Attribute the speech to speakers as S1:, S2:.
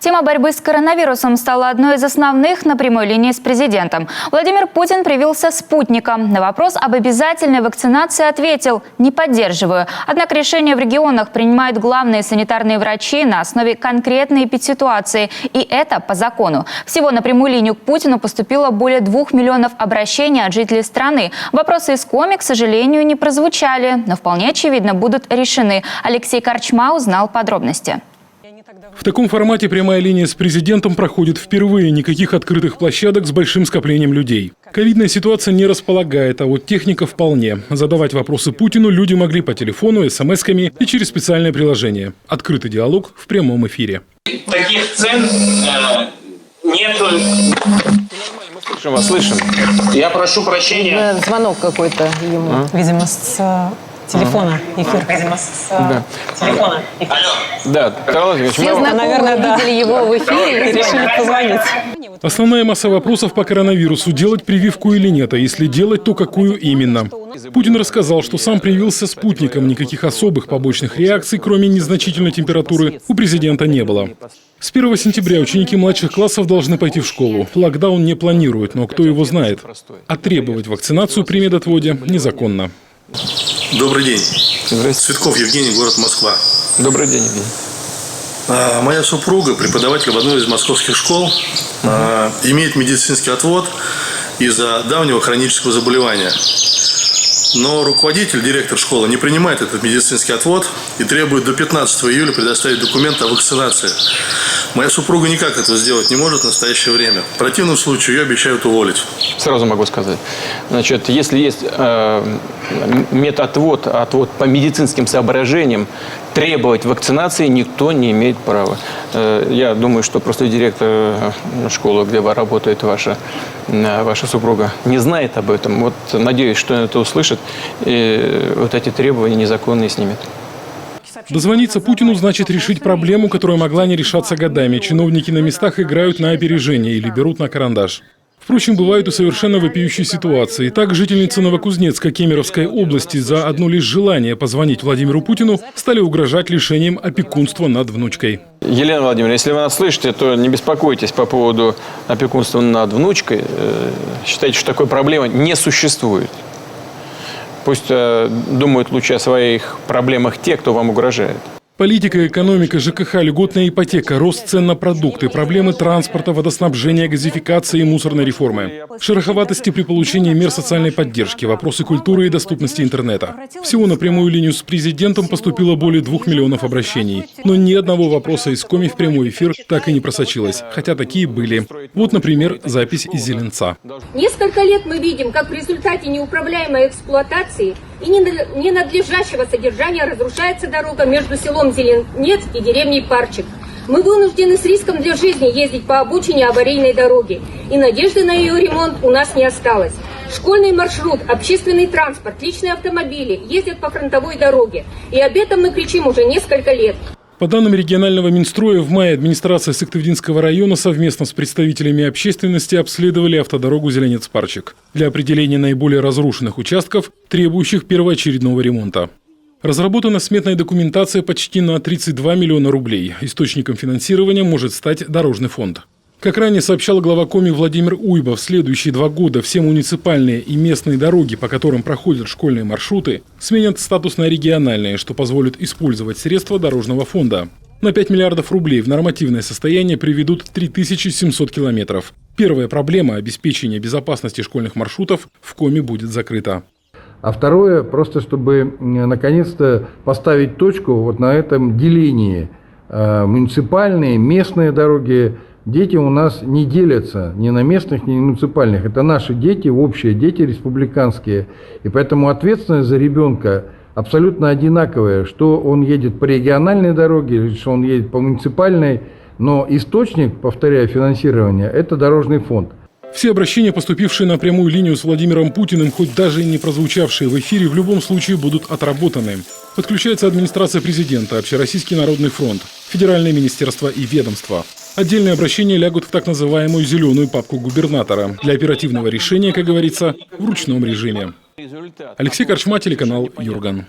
S1: Тема борьбы с коронавирусом стала одной из основных на прямой линии с президентом. Владимир Путин привился спутником. На вопрос об обязательной вакцинации ответил: «Не поддерживаю». Однако решения в регионах принимают главные санитарные врачи на основе конкретной эпидситуации. И это по закону. Всего на прямую линию к Путину поступило более 2 миллионов обращений от жителей страны. Вопросы из Коми, к сожалению, не прозвучали, но вполне очевидно будут решены. Алексей Корчма узнал подробности.
S2: В таком формате прямая линия с президентом проходит впервые. Никаких открытых площадок с большим скоплением людей. Ковидная ситуация не располагает, а вот техника вполне. Задавать вопросы Путину люди могли по телефону, смс-ками и через специальное приложение. Открытый диалог в прямом эфире.
S3: Таких цен нету.
S4: Слышим вас, слышим.
S3: Я прошу прощения.
S5: Звонок какой-то ему.
S6: Видимо, с телефона эфир. Видимо, с телефона эфир.
S3: Алло.
S4: Да, Карл Владимирович,
S5: Все знакомые видели его в эфире и
S6: Решили позвонить.
S2: Основная масса вопросов по коронавирусу: делать прививку или нет, а если делать, то какую именно. Путин рассказал, что сам привился спутником. Никаких особых побочных реакций, кроме незначительной температуры, у президента не было. С 1 сентября ученики младших классов должны пойти в школу. Локдаун не планирует, но кто его знает. А требовать вакцинацию при медотводе незаконно.
S7: Добрый день.
S4: Здравствуйте.
S7: Цветков Евгений, город Москва.
S4: Добрый день, Евгений.
S7: Моя супруга, преподаватель в одной из московских школ, имеет медицинский отвод из-за давнего хронического заболевания. Но руководитель, директор школы не принимает этот медицинский отвод и требует до 15 июля предоставить документ о вакцинации. Моя супруга никак этого сделать не может в настоящее время. В противном случае ее обещают уволить.
S4: Сразу могу сказать. Значит, если есть медотвод, отвод по медицинским соображениям, требовать вакцинации никто не имеет права. Я думаю, что просто директор школы, где работает ваша супруга, не знает об этом. Вот надеюсь, что он это услышит и вот эти требования незаконные снимет.
S2: Дозвониться Путину значит решить проблему, которая могла не решаться годами. Чиновники на местах играют на опережение или берут на карандаш. Впрочем, бывают и совершенно вопиющие ситуации. Так, жительницы Новокузнецка Кемеровской области за одно лишь желание позвонить Владимиру Путину стали угрожать лишением опекунства над внучкой.
S4: Елена Владимировна, если вы нас слышите, то не беспокойтесь по поводу опекунства над внучкой. Считайте, что такой проблемы не существует. Пусть думают лучше о своих проблемах те, кто вам угрожает.
S2: Политика, экономика, ЖКХ, льготная ипотека, рост цен на продукты, проблемы транспорта, водоснабжения, газификации и мусорной реформы, шероховатости при получении мер социальной поддержки, вопросы культуры и доступности интернета. Всего на прямую линию с президентом поступило более 2 миллионов обращений. Но ни одного вопроса из Коми в прямой эфир так и не просочилось, хотя такие были. Вот, например, запись из Зеленца.
S8: Несколько лет мы видим, как в результате неуправляемой эксплуатации и ненадлежащего содержания разрушается дорога между селом Зеленец и деревней Парчик. Мы вынуждены с риском для жизни ездить по обочине аварийной дороги, и надежды на ее ремонт у нас не осталось. Школьный маршрут, общественный транспорт, личные автомобили ездят по фронтовой дороге, и об этом мы кричим уже несколько лет.
S2: По данным регионального Минстроя, в мае администрация Сыктывдинского района совместно с представителями общественности обследовали автодорогу Зеленец-Парчик для определения наиболее разрушенных участков, требующих первоочередного ремонта. Разработана сметная документация почти на 32 миллиона рублей. Источником финансирования может стать Дорожный фонд. Как ранее сообщал глава Коми Владимир Уйба, в следующие 2 года все муниципальные и местные дороги, по которым проходят школьные маршруты, сменят статус на региональные, что позволит использовать средства Дорожного фонда. На 5 миллиардов рублей в нормативное состояние приведут 3700 километров. Первая проблема обеспечения безопасности школьных маршрутов в Коми будет закрыта.
S9: А второе, просто чтобы наконец-то поставить точку вот на этом делении. Муниципальные, местные дороги. Дети у нас не делятся ни на местных, ни на муниципальных. Это наши дети, общие дети республиканские. И поэтому ответственность за ребенка абсолютно одинаковая, что он едет по региональной дороге, или что он едет по муниципальной. Но источник, повторяю, финансирования – это Дорожный фонд.
S2: Все обращения, поступившие на прямую линию с Владимиром Путиным, хоть даже и не прозвучавшие в эфире, в любом случае будут отработаны. Подключается администрация президента, Общероссийский народный фронт, федеральное министерство и ведомства. Отдельные обращения лягут в так называемую «зеленую папку губернатора» для оперативного решения, как говорится, в ручном режиме. Алексей Корчма, телеканал «Юрган».